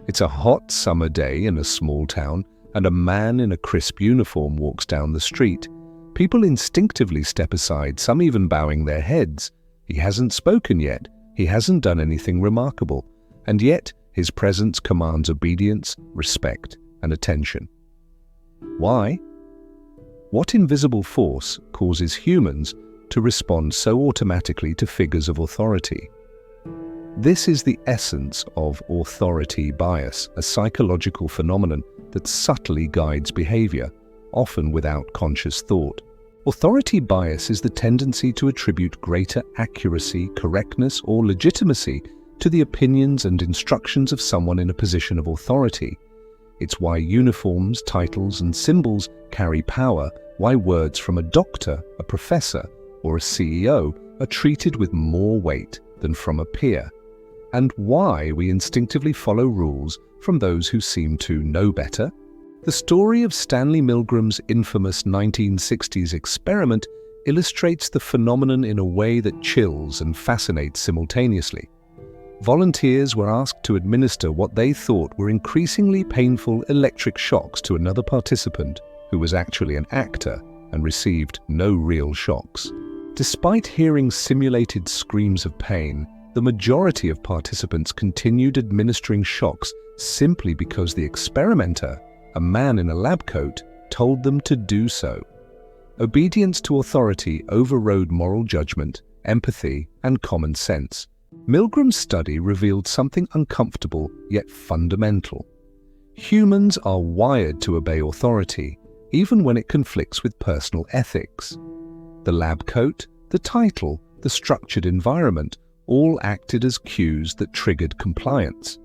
It's a hot summer day in a small town, and a man in a crisp uniform walks down the street. People instinctively step aside, some even bowing their heads. He hasn't spoken yet, he hasn't done anything remarkable, and yet his presence commands obedience, respect, and attention. Why? What invisible force causes humans to respond so automatically to figures of authority? This is the essence of authority bias, a psychological phenomenon that subtly guides behavior, often without conscious thought. Authority bias is the tendency to attribute greater accuracy, correctness, or legitimacy to the opinions and instructions of someone in a position of authority. It's why uniforms, titles, and symbols carry power, why words from a doctor, a professor, or a CEO are treated with more weight than from a peer, and why we instinctively follow rules from those who seem to know better. The story of Stanley Milgram's infamous 1960s experiment illustrates the phenomenon in a way that chills and fascinates simultaneously. Volunteers were asked to administer what they thought were increasingly painful electric shocks to another participant who was actually an actor and received no real shocks. Despite hearing simulated screams of pain, the majority of participants continued administering shocks simply because the experimenter, a man in a lab coat, told them to do so. Obedience to authority overrode moral judgment, empathy, and common sense. Milgram's study revealed something uncomfortable yet fundamental. Humans are wired to obey authority, even when it conflicts with personal ethics. The lab coat, the title, the structured environment all acted as cues that triggered compliance.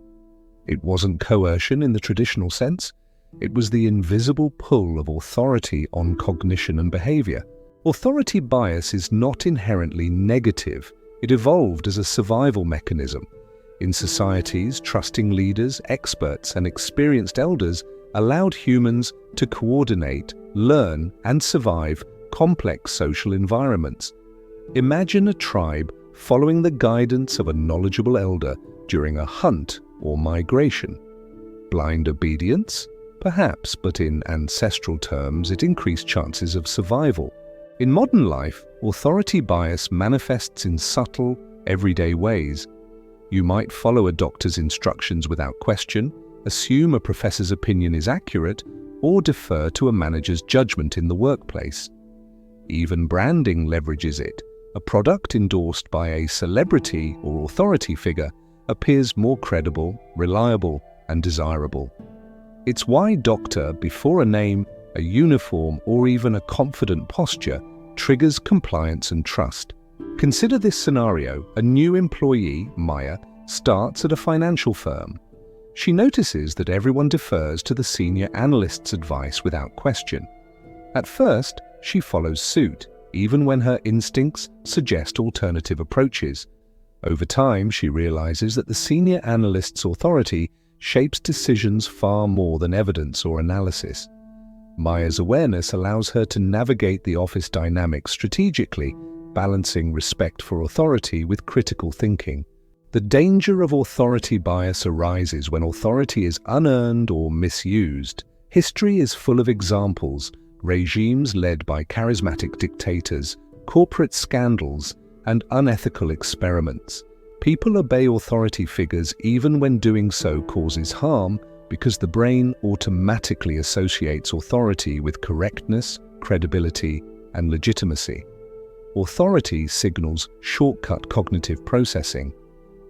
It wasn't coercion in the traditional sense. It was the invisible pull of authority on cognition and behavior. Authority bias is not inherently negative. It evolved as a survival mechanism. In societies, trusting leaders, experts, and experienced elders allowed humans to coordinate, learn, and survive complex social environments. Imagine a tribe following the guidance of a knowledgeable elder during a hunt or migration. Blind obedience? Perhaps, but in ancestral terms, it increased chances of survival. In modern life, authority bias manifests in subtle, everyday ways. You might follow a doctor's instructions without question, assume a professor's opinion is accurate, or defer to a manager's judgment in the workplace. Even branding leverages it. A product endorsed by a celebrity or authority figure appears more credible, reliable, and desirable. It's why doctor before a name, a uniform, or even a confident posture triggers compliance and trust. Consider this scenario. A new employee, Maya, starts at a financial firm. She notices that everyone defers to the senior analyst's advice without question. At first, she follows suit, even when her instincts suggest alternative approaches. Over time, she realizes that the senior analyst's authority shapes decisions far more than evidence or analysis. Maya's awareness allows her to navigate the office dynamics strategically, balancing respect for authority with critical thinking. The danger of authority bias arises when authority is unearned or misused. History is full of examples: regimes led by charismatic dictators, corporate scandals, and unethical experiments. People obey authority figures even when doing so causes harm, because the brain automatically associates authority with correctness, credibility, and legitimacy. Authority signals shortcut cognitive processing.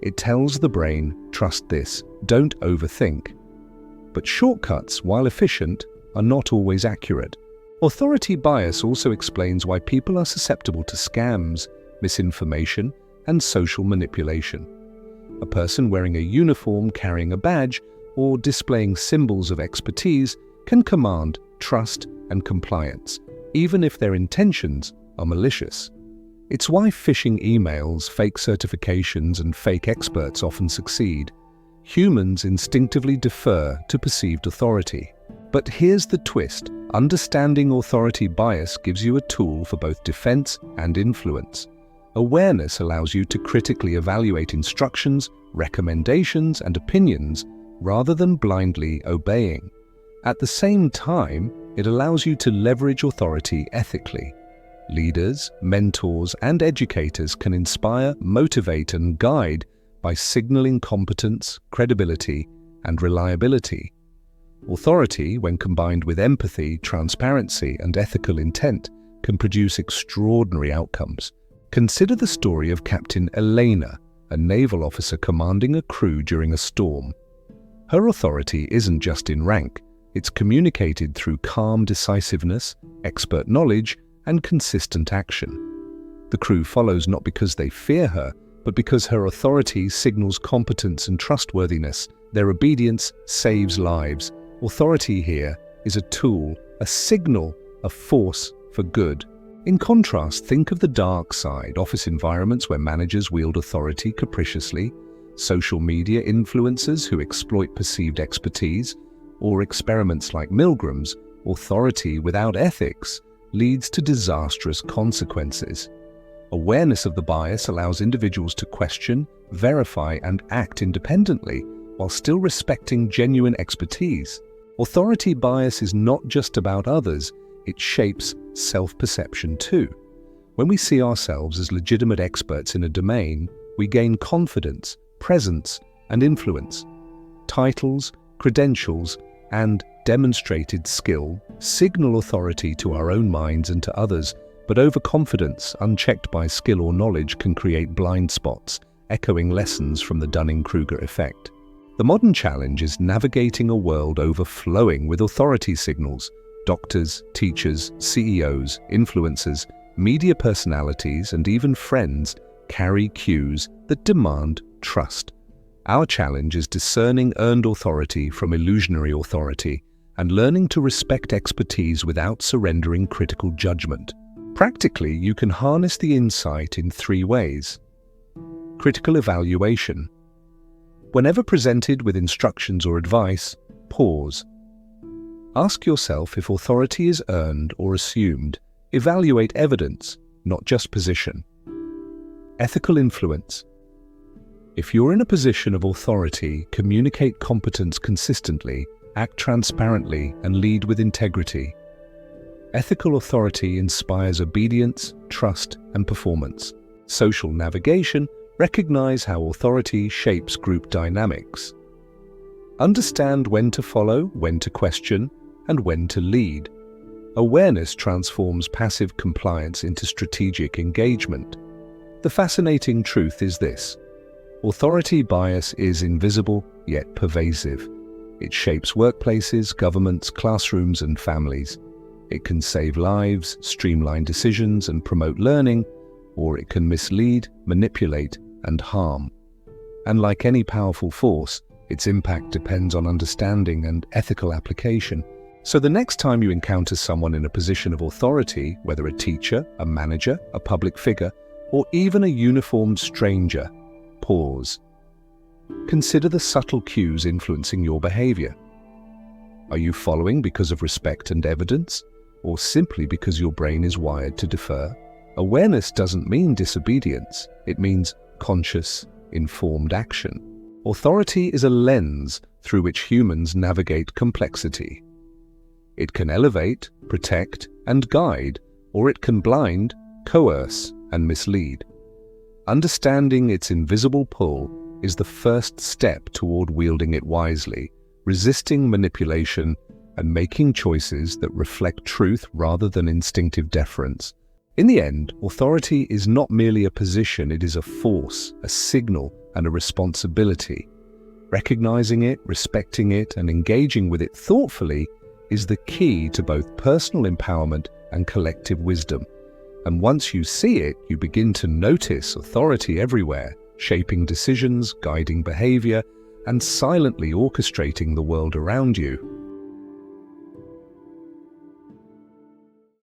It tells the brain, trust this, don't overthink. But shortcuts, while efficient, are not always accurate. Authority bias also explains why people are susceptible to scams, misinformation, and social manipulation. A person wearing a uniform, carrying a badge, or displaying symbols of expertise can command trust and compliance, even if their intentions are malicious. It's why phishing emails, fake certifications, and fake experts often succeed. Humans instinctively defer to perceived authority. But here's the twist: understanding authority bias gives you a tool for both defense and influence. Awareness allows you to critically evaluate instructions, recommendations, and opinions rather than blindly obeying. At the same time, it allows you to leverage authority ethically. Leaders, mentors, and educators can inspire, motivate, and guide by signaling competence, credibility, and reliability. Authority, when combined with empathy, transparency, and ethical intent, can produce extraordinary outcomes. Consider the story of Captain Elena, a naval officer commanding a crew during a storm. Her authority isn't just in rank, it's communicated through calm decisiveness, expert knowledge, and consistent action. The crew follows not because they fear her, but because her authority signals competence and trustworthiness. Their obedience saves lives. Authority here is a tool, a signal, a force for good. In contrast, think of the dark side, office environments where managers wield authority capriciously, social media influencers who exploit perceived expertise, or experiments like Milgram's. Authority without ethics leads to disastrous consequences. Awareness of the bias allows individuals to question, verify, and act independently while still respecting genuine expertise. Authority bias is not just about others, it shapes self-perception too. When we see ourselves as legitimate experts in a domain, we gain confidence, presence, and influence. Titles, credentials, and demonstrated skill signal authority to our own minds and to others, but overconfidence, unchecked by skill or knowledge, can create blind spots, echoing lessons from the Dunning-Kruger effect. The modern challenge is navigating a world overflowing with authority signals. Doctors, teachers, CEOs, influencers, media personalities, and even friends carry cues that demand trust. Our challenge is discerning earned authority from illusionary authority and learning to respect expertise without surrendering critical judgment. Practically, you can harness the insight in 3 ways. Critical evaluation. Whenever presented with instructions or advice, pause. Ask yourself if authority is earned or assumed. Evaluate evidence, not just position. Ethical influence. If you're in a position of authority, communicate competence consistently, act transparently, and lead with integrity. Ethical authority inspires obedience, trust, and performance. Social navigation. Recognize how authority shapes group dynamics. Understand when to follow, when to question, and when to lead. Awareness transforms passive compliance into strategic engagement. The fascinating truth is this: authority bias is invisible yet pervasive. It shapes workplaces, governments, classrooms, and families. It can save lives, streamline decisions, and promote learning, or it can mislead, manipulate, and harm. And like any powerful force, its impact depends on understanding and ethical application. So the next time you encounter someone in a position of authority, whether a teacher, a manager, a public figure, or even a uniformed stranger, pause. Consider the subtle cues influencing your behavior. Are you following because of respect and evidence, or simply because your brain is wired to defer? Awareness doesn't mean disobedience. It means conscious, informed action. Authority is a lens through which humans navigate complexity. It can elevate, protect, and guide, or it can blind, coerce, and mislead. Understanding its invisible pull is the first step toward wielding it wisely, resisting manipulation, and making choices that reflect truth rather than instinctive deference. In the end, authority is not merely a position, it is a force, a signal, and a responsibility. Recognizing it, respecting it, and engaging with it thoughtfully is the key to both personal empowerment and collective wisdom. And once you see it, you begin to notice authority everywhere, shaping decisions, guiding behavior, and silently orchestrating the world around you.